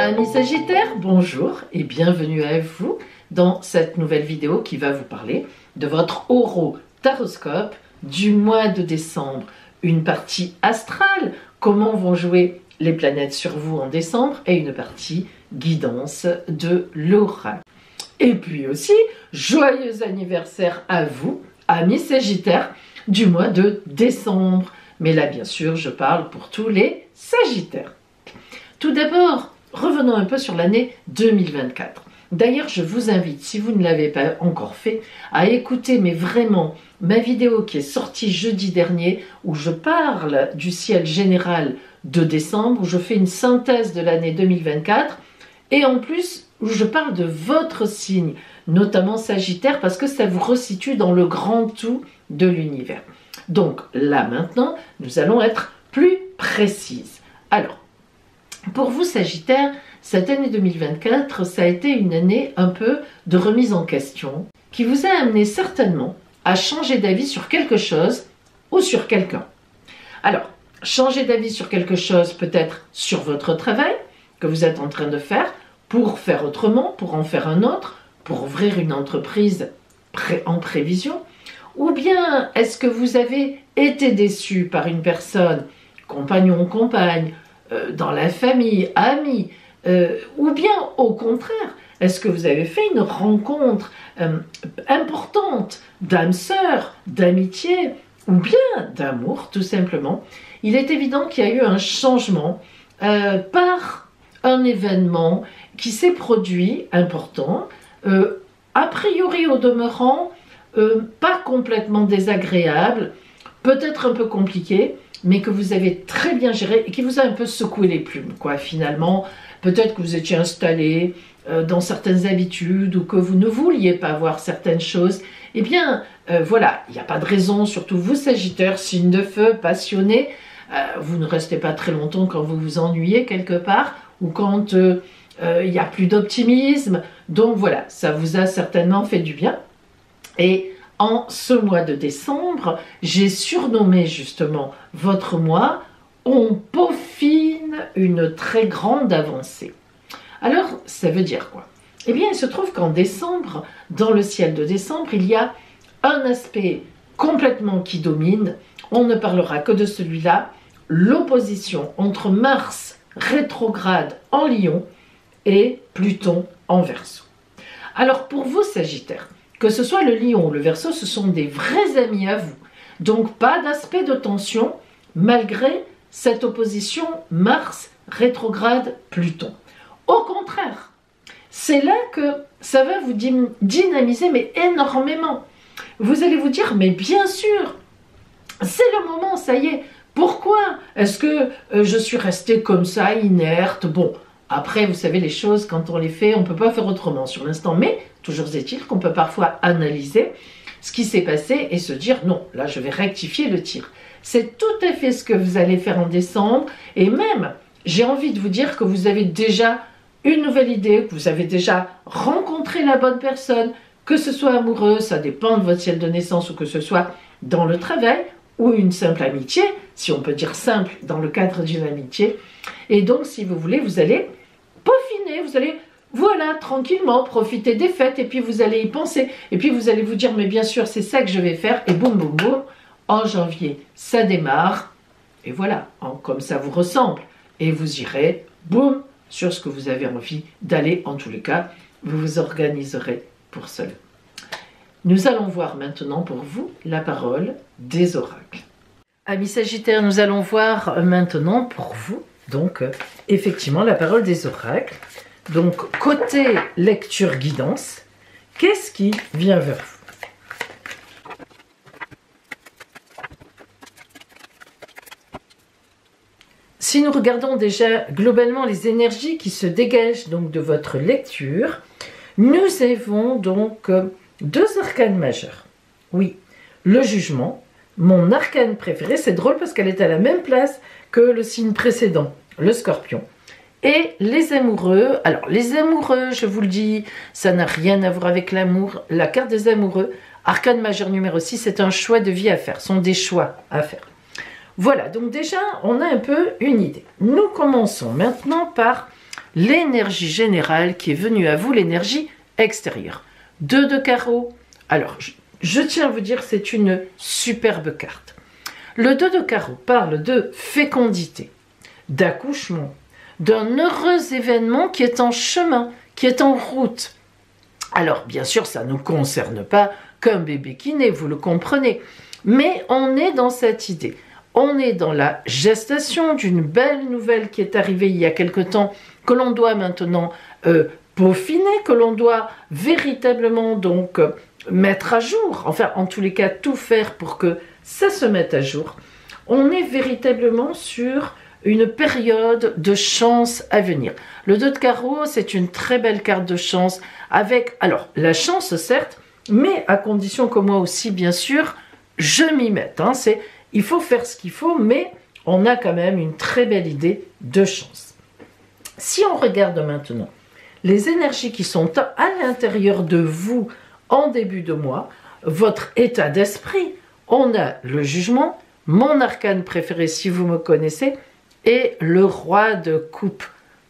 Amis Sagittaires, bonjour et bienvenue à vous dans cette nouvelle vidéo qui va vous parler de votre horotaroscope du mois de décembre. Une partie astrale, comment vont jouer les planètes sur vous en décembre, et une partie guidance de l'oracle. Et puis aussi, joyeux anniversaire à vous, amis Sagittaires, du mois de décembre. Mais là, bien sûr, je parle pour tous les Sagittaires. Tout d'abord, revenons un peu sur l'année 2024. D'ailleurs, je vous invite, si vous ne l'avez pas encore fait, à écouter, mais vraiment, ma vidéo qui est sortie jeudi dernier, où je parle du ciel général de décembre, où je fais une synthèse de l'année 2024, et en plus, où je parle de votre signe, notamment Sagittaire, parce que ça vous resitue dans le grand tout de l'univers. Donc là, maintenant, nous allons être plus précises. Alors, pour vous, Sagittaire, cette année 2024, ça a été une année un peu de remise en question qui vous a amené certainement à changer d'avis sur quelque chose ou sur quelqu'un. Alors, changer d'avis sur quelque chose, peut-être sur votre travail que vous êtes en train de faire autrement, pour en faire un autre, pour ouvrir une entreprise en prévision, ou bien est-ce que vous avez été déçu par une personne, compagnon, compagne, dans la famille, amis, ou bien au contraire, est-ce que vous avez fait une rencontre importante d'âme sœur, d'amitié, ou bien d'amour, tout simplement. Il est évident qu'il y a eu un changement par un événement qui s'est produit important, a priori au demeurant, pas complètement désagréable, peut-être un peu compliqué, mais que vous avez très bien géré et qui vous a un peu secoué les plumes, quoi, finalement. Peut-être que vous étiez installé dans certaines habitudes ou que vous ne vouliez pas voir certaines choses. Eh bien, voilà, il n'y a pas de raison, surtout vous, Sagittaires, signe de feu, passionné, vous ne restez pas très longtemps quand vous vous ennuyez quelque part ou quand il n'y a plus d'optimisme. Donc voilà, ça vous a certainement fait du bien. Et en ce mois de décembre, j'ai surnommé justement votre mois « On peaufine une très grande avancée ». Alors, ça veut dire quoi? Eh bien, il se trouve qu'en décembre, dans le ciel de décembre, il y a un aspect complètement qui domine. On ne parlera que de celui-là, l'opposition entre Mars rétrograde en Lion et Pluton en Verseau. Alors, pour vous, Sagittaires, que ce soit le Lion ou le Verseau, ce sont des vrais amis à vous. Donc, pas d'aspect de tension, malgré cette opposition Mars rétrograde Pluton. Au contraire, c'est là que ça va vous dynamiser, mais énormément. Vous allez vous dire, mais bien sûr, c'est le moment, ça y est. Pourquoi est-ce que je suis restée comme ça, inerte? Bon, après, vous savez, les choses, quand on les fait, on ne peut pas faire autrement sur l'instant. Mais toujours est-il qu'on peut parfois analyser ce qui s'est passé et se dire, non, là, je vais rectifier le tir. C'est tout à fait ce que vous allez faire en décembre. Et même, j'ai envie de vous dire que vous avez déjà une nouvelle idée, que vous avez déjà rencontré la bonne personne, que ce soit amoureux, ça dépend de votre ciel de naissance, ou que ce soit dans le travail, ou une simple amitié, si on peut dire simple dans le cadre d'une amitié. Et donc, si vous voulez, vous allez peaufiner, vous allez, voilà, tranquillement, profiter des fêtes, et puis vous allez y penser. Et puis vous allez vous dire, mais bien sûr, c'est ça que je vais faire, et boum, boum, boum, en janvier, ça démarre, et voilà, comme ça vous ressemble. Et vous irez, boum, sur ce que vous avez envie d'aller, en tous les cas, vous vous organiserez pour cela. Nous allons voir maintenant pour vous la parole des oracles. Amis Sagittaires, nous allons voir maintenant pour vous, donc, effectivement, la parole des oracles. Donc, côté lecture guidance, qu'est-ce qui vient vers vous? Si nous regardons déjà globalement les énergies qui se dégagent donc de votre lecture, nous avons donc deux arcanes majeurs. Oui, le jugement, mon arcane préféré, c'est drôle parce qu'elle est à la même place que le signe précédent, le Scorpion. Et les amoureux, alors les amoureux, je vous le dis, ça n'a rien à voir avec l'amour. La carte des amoureux, arcane majeur numéro 6, c'est un choix de vie à faire, ce sont des choix à faire. Voilà, donc déjà, on a un peu une idée. Nous commençons maintenant par l'énergie générale qui est venue à vous, l'énergie extérieure. 2 de carreau. Alors, je tiens à vous dire, c'est une superbe carte. Le 2 de carreau parle de fécondité, d'accouchement, d'un heureux événement qui est en chemin, qui est en route. Alors, bien sûr, ça ne nous concerne pas qu'un bébé qui naît, vous le comprenez. Mais on est dans cette idée. On est dans la gestation d'une belle nouvelle qui est arrivée il y a quelque temps, que l'on doit maintenant peaufiner, que l'on doit véritablement donc mettre à jour. Enfin, en tous les cas, tout faire pour que ça se mette à jour. On est véritablement sur une période de chance à venir. Le 2 de carreau, c'est une très belle carte de chance avec, alors, la chance certes, mais à condition que moi aussi, bien sûr, je m'y mette. Hein. Il faut faire ce qu'il faut, mais on a quand même une très belle idée de chance. Si on regarde maintenant les énergies qui sont à l'intérieur de vous en début de mois, votre état d'esprit, on a le jugement, mon arcane préféré si vous me connaissez, et le roi de coupe.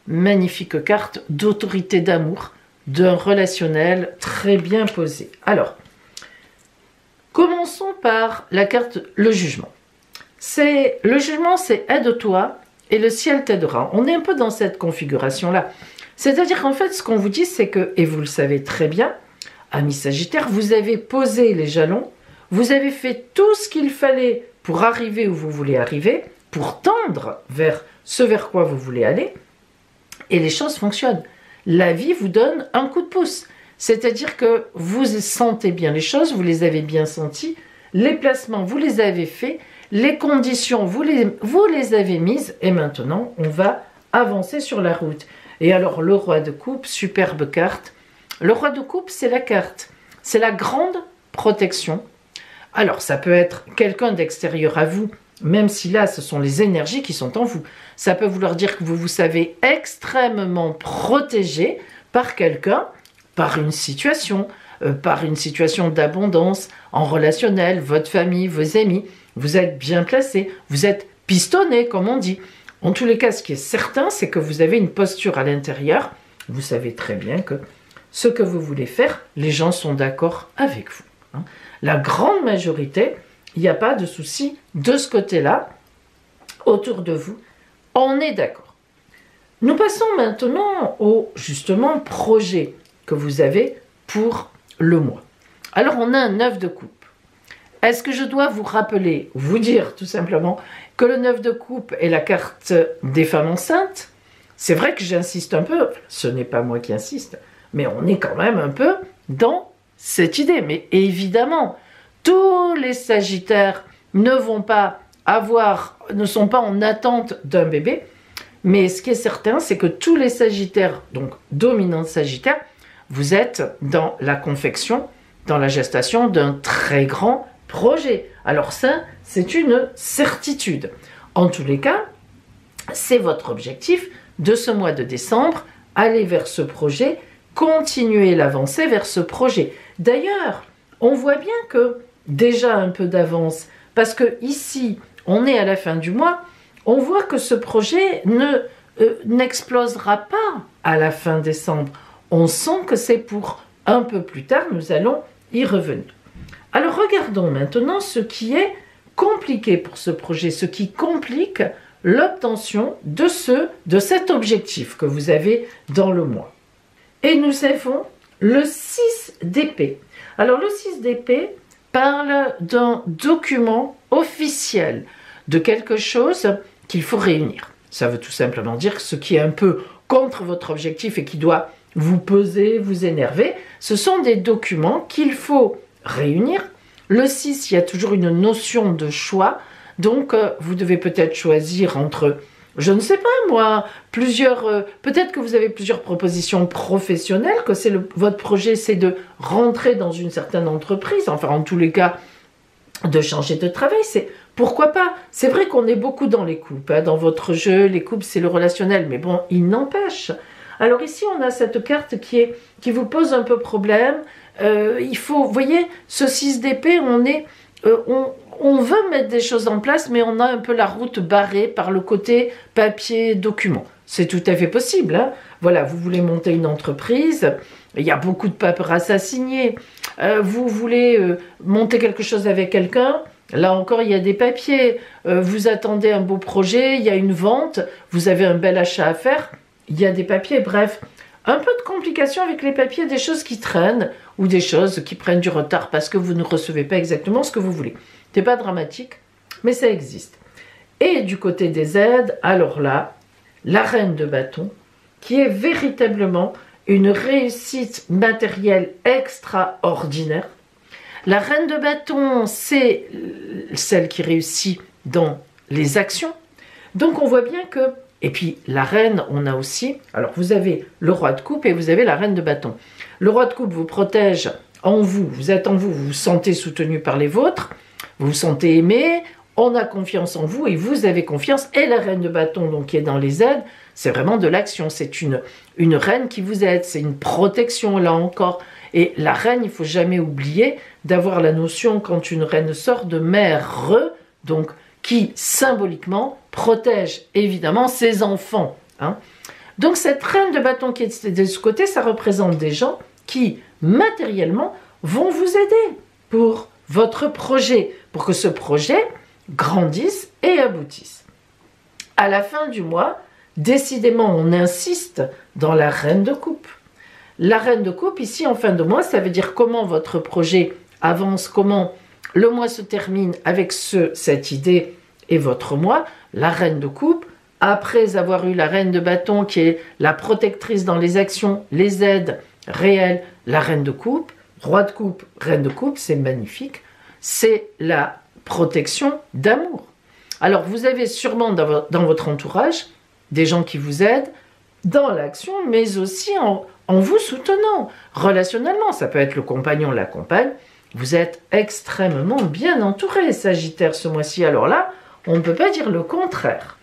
Magnifique carte d'autorité d'amour, d'un relationnel très bien posé. Alors, commençons par la carte le jugement. Le jugement, c'est aide-toi et le ciel t'aidera. On est un peu dans cette configuration-là. C'est-à-dire qu'en fait, ce qu'on vous dit, c'est que, et vous le savez très bien, amis Sagittaire, vous avez posé les jalons, vous avez fait tout ce qu'il fallait pour arriver où vous voulez arriver, pour tendre vers ce vers quoi vous voulez aller, et les choses fonctionnent. La vie vous donne un coup de pouce. C'est-à-dire que vous sentez bien les choses, vous les avez bien senties, les placements, vous les avez faits, les conditions, vous les avez mises, et maintenant, on va avancer sur la route. Et alors, le roi de coupe, superbe carte. Le roi de coupe, c'est la carte. C'est la grande protection. Alors, ça peut être quelqu'un d'extérieur à vous, même si là, ce sont les énergies qui sont en vous. Ça peut vouloir dire que vous vous savez extrêmement protégé par quelqu'un, par une situation d'abondance, en relationnel, votre famille, vos amis. Vous êtes bien placé, vous êtes pistonné, comme on dit. En tous les cas, ce qui est certain, c'est que vous avez une posture à l'intérieur. Vous savez très bien que ce que vous voulez faire, les gens sont d'accord avec vous. Hein. La grande majorité, il n'y a pas de souci de ce côté-là, autour de vous. On est d'accord. Nous passons maintenant au, justement, projet que vous avez pour le mois. Alors, on a un 9 de coupe. Est-ce que je dois vous rappeler, vous dire tout simplement, que le 9 de coupe est la carte des femmes enceintes? C'est vrai que j'insiste un peu, ce n'est pas moi qui insiste, mais on est quand même un peu dans cette idée. Mais évidemment, tous les Sagittaires ne sont pas en attente d'un bébé, mais ce qui est certain, c'est que tous les Sagittaires, donc dominants Sagittaires, vous êtes dans la confection, dans la gestation d'un très grand projet. Alors ça, c'est une certitude. En tous les cas, c'est votre objectif de ce mois de décembre, aller vers ce projet, continuer l'avancée vers ce projet. D'ailleurs, on voit bien que déjà un peu d'avance, parce que ici, on est à la fin du mois, on voit que ce projet n'explosera pas à la fin décembre. On sent que c'est pour un peu plus tard, nous allons y revenir. Alors regardons maintenant ce qui est compliqué pour ce projet, ce qui complique l'obtention de cet objectif que vous avez dans le mois. Et nous avons le 6 d'épée. Alors le 6 d'épée parle d'un document officiel, de quelque chose qu'il faut réunir. Ça veut tout simplement dire que ce qui est un peu contre votre objectif et qui doit vous peser, vous énerver, ce sont des documents qu'il faut réunir. Le 6, il y a toujours une notion de choix, donc vous devez peut-être choisir entre, je ne sais pas moi, peut-être que vous avez plusieurs propositions professionnelles, que votre projet c'est de rentrer dans une certaine entreprise, enfin en tous les cas de changer de travail, pourquoi pas. C'est vrai qu'on est beaucoup dans les couples, hein, dans votre jeu, les couples c'est le relationnel, mais bon, il n'empêche. Alors ici on a cette carte qui vous pose un peu problème. Il faut, vous voyez, ce 6 d'épée, on veut mettre des choses en place, mais on a un peu la route barrée par le côté papier, document. c'est tout à fait possible. Hein. Voilà, vous voulez monter une entreprise, il y a beaucoup de paperasse à signer. Vous voulez monter quelque chose avec quelqu'un, là encore, il y a des papiers. Vous attendez un beau projet, il y a une vente, vous avez un bel achat à faire, il y a des papiers. Bref, un peu de complications avec les papiers, des choses qui traînent ou des choses qui prennent du retard parce que vous ne recevez pas exactement ce que vous voulez. C'est pas dramatique, mais ça existe. Et du côté des aides, alors là, la reine de bâton, qui est véritablement une réussite matérielle extraordinaire. La reine de bâton, c'est celle qui réussit dans les actions. Donc on voit bien que... Et puis la reine, on a aussi... Alors vous avez le roi de coupe et vous avez la reine de bâton. Le roi de coupe vous protège en vous, vous êtes en vous, vous vous sentez soutenu par les vôtres, vous vous sentez aimé, on a confiance en vous et vous avez confiance. Et la reine de bâton, donc qui est dans les aides, c'est vraiment de l'action. C'est une reine qui vous aide, c'est une protection là encore. Et la reine, il ne faut jamais oublier d'avoir la notion quand une reine sort de mère, donc qui symboliquement protège évidemment ses enfants. Hein. Donc cette reine de bâton qui est de ce côté, ça représente des gens qui matériellement vont vous aider pour votre projet, pour que ce projet grandisse et aboutisse. À la fin du mois, décidément, on insiste dans la reine de coupe. La reine de coupe, ici, en fin de mois, ça veut dire comment votre projet avance, comment le mois se termine avec cette idée et votre mois. La reine de coupe, après avoir eu la reine de bâton qui est la protectrice dans les actions, les aides réelles, la reine de coupe, roi de coupe, reine de coupe, c'est magnifique. C'est la protection d'amour. Alors, vous avez sûrement dans votre entourage des gens qui vous aident dans l'action, mais aussi en vous soutenant relationnellement. Ça peut être le compagnon, la compagne. Vous êtes extrêmement bien entouré, Sagittaire, ce mois-ci. Alors là, on ne peut pas dire le contraire.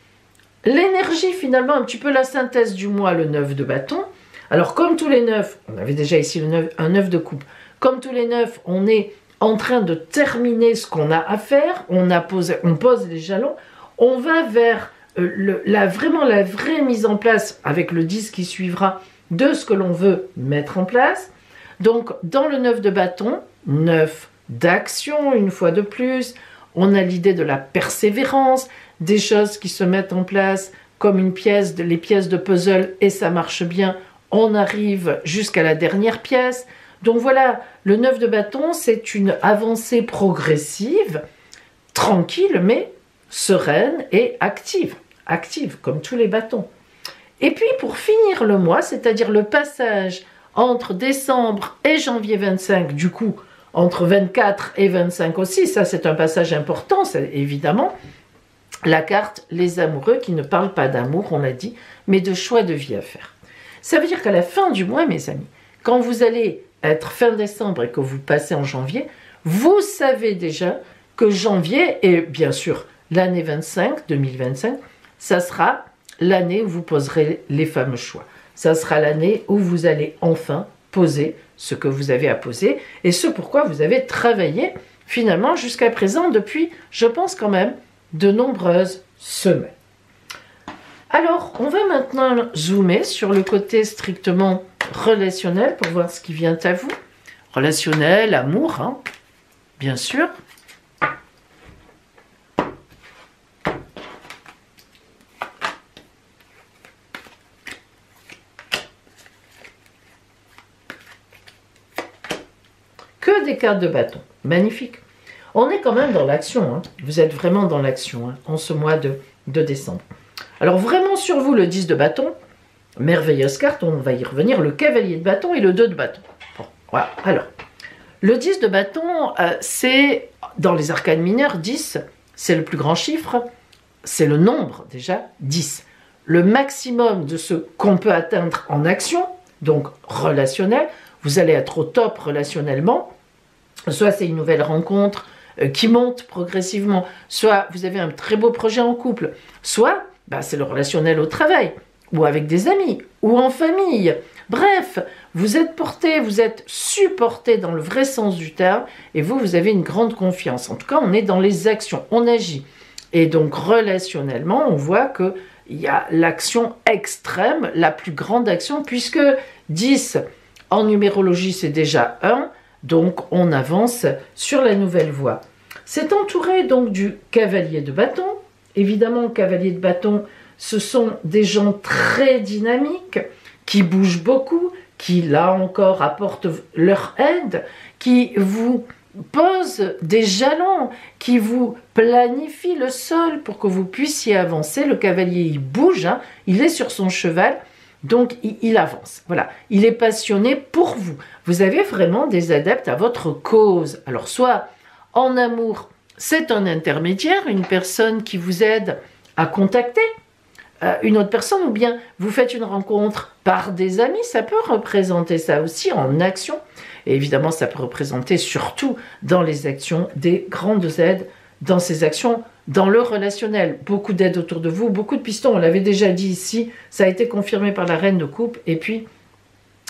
L'énergie, finalement, un petit peu la synthèse du mois, le 9 de bâton. Alors, comme tous les 9, on avait déjà ici un 9 de coupe. Comme tous les 9, on est en train de terminer ce qu'on a à faire. On pose les jalons. On va vers vraiment la vraie mise en place, avec le 10 qui suivra, de ce que l'on veut mettre en place. Donc, dans le 9 de bâton, 9 d'action, une fois de plus, on a l'idée de la persévérance, des choses qui se mettent en place comme les pièces de puzzle et ça marche bien, on arrive jusqu'à la dernière pièce. Donc voilà, le 9 de bâton, c'est une avancée progressive, tranquille mais sereine et active. Active, comme tous les bâtons. Et puis pour finir le mois, c'est-à-dire le passage entre décembre et janvier 25, du coup, entre 24 et 25 aussi, ça c'est un passage important, évidemment, la carte les amoureux qui ne parlent pas d'amour, on l'a dit, mais de choix de vie à faire. Ça veut dire qu'à la fin du mois, mes amis, quand vous allez être fin décembre et que vous passez en janvier, vous savez déjà que janvier, et bien sûr l'année 2025, ça sera l'année où vous poserez les fameux choix. Ça sera l'année où vous allez enfin poser ce que vous avez à poser et ce pourquoi vous avez travaillé finalement jusqu'à présent depuis, je pense quand même, de nombreuses semaines. Alors, on va maintenant zoomer sur le côté strictement relationnel pour voir ce qui vient à vous. Relationnel, amour, hein, bien sûr. Que des cartes de bâton. Magnifique. On est quand même dans l'action. Hein. Vous êtes vraiment dans l'action hein, en ce mois de décembre. Alors vraiment sur vous, le 10 de bâton, merveilleuse carte, on va y revenir, le cavalier de bâton et le 2 de bâton. Bon, voilà. Alors, le 10 de bâton, c'est, dans les arcanes mineures, 10, c'est le plus grand chiffre, c'est le nombre déjà, 10. Le maximum de ce qu'on peut atteindre en action, donc relationnel, vous allez être au top relationnellement, soit c'est une nouvelle rencontre qui monte progressivement, soit vous avez un très beau projet en couple, soit c'est le relationnel au travail, ou avec des amis, ou en famille. Bref, vous êtes porté, vous êtes supporté dans le vrai sens du terme, et vous avez une grande confiance. En tout cas, on est dans les actions, on agit. Et donc, relationnellement, on voit que il y a l'action extrême, la plus grande action, puisque 10 en numérologie c'est déjà 1, donc on avance sur la nouvelle voie. C'est entouré donc du cavalier de bâton. Évidemment, le cavalier de bâton, ce sont des gens très dynamiques, qui bougent beaucoup, qui là encore apportent leur aide, qui vous posent des jalons, qui vous planifient le sol pour que vous puissiez avancer. Le cavalier, il bouge, hein, il est sur son cheval, donc il avance. Voilà, il est passionné pour vous. Vous avez vraiment des adeptes à votre cause. Alors soit en amour, c'est un intermédiaire, une personne qui vous aide à contacter une autre personne, ou bien vous faites une rencontre par des amis, ça peut représenter ça aussi en action. Et évidemment, ça peut représenter surtout dans les actions des grandes aides, dans ces actions, dans le relationnel. Beaucoup d'aides autour de vous, beaucoup de pistons, on l'avait déjà dit ici, ça a été confirmé par la reine de coupe, et puis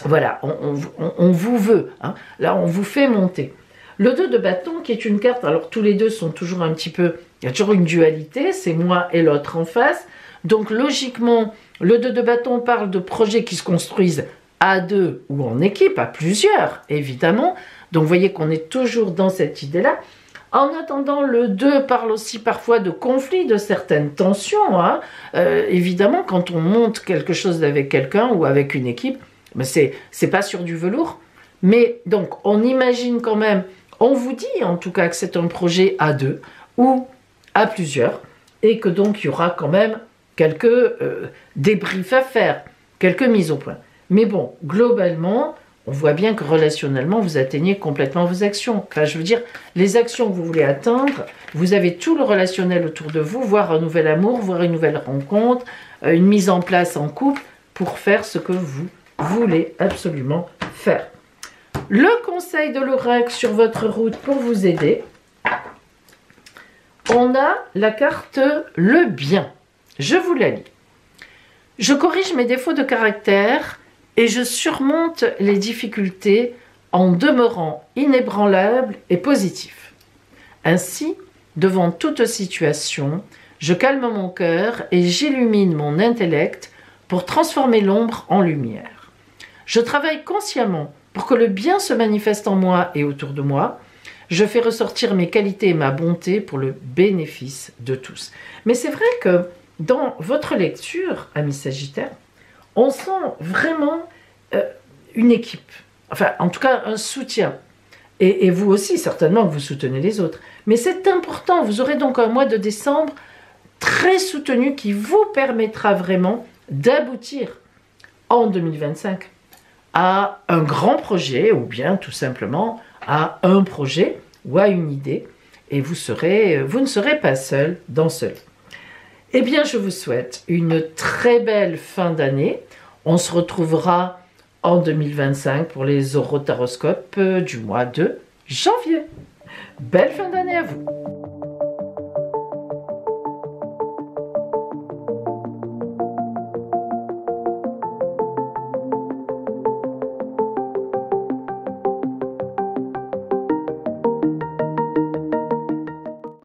voilà, on vous veut, hein. Là on vous fait monter. Le 2 de bâton qui est une carte, alors tous les deux sont toujours un petit peu, il y a toujours une dualité, c'est moi et l'autre en face, donc logiquement le 2 de bâton parle de projets qui se construisent à deux ou en équipe, à plusieurs évidemment, donc vous voyez qu'on est toujours dans cette idée-là. En attendant, le 2 parle aussi parfois de conflits, de certaines tensions, hein. Évidemment quand on monte quelque chose avec quelqu'un ou avec une équipe, mais c'est pas sur du velours, mais donc on imagine quand même, on vous dit en tout cas que c'est un projet à deux ou à plusieurs et que donc il y aura quand même quelques débriefs à faire, quelques mises au point. Mais bon, globalement, on voit bien que relationnellement, vous atteignez complètement vos actions. Enfin, je veux dire, les actions que vous voulez atteindre, vous avez tout le relationnel autour de vous, voire un nouvel amour, voire une nouvelle rencontre, une mise en place en couple pour faire ce que vous voulez absolument faire. Le conseil de l'oracle sur votre route pour vous aider, on a la carte le bien. Je vous la lis. Je corrige mes défauts de caractère et je surmonte les difficultés en demeurant inébranlable et positif. Ainsi, devant toute situation, je calme mon cœur et j'illumine mon intellect pour transformer l'ombre en lumière. Je travaille consciemment pour que le bien se manifeste en moi et autour de moi. Je fais ressortir mes qualités et ma bonté pour le bénéfice de tous. Mais c'est vrai que dans votre lecture, amis Sagittaires, on sent vraiment une équipe. Enfin, en tout cas, un soutien. Et vous aussi, certainement, que vous soutenez les autres. Mais c'est important. Vous aurez donc un mois de décembre très soutenu qui vous permettra vraiment d'aboutir en 2025 à un grand projet ou bien tout simplement à un projet ou à une idée. Et vous ne serez pas seul dans cela. Eh bien, je vous souhaite une très belle fin d'année. On se retrouvera en 2025 pour les orotaroscopes du mois de janvier. Belle fin d'année à vous!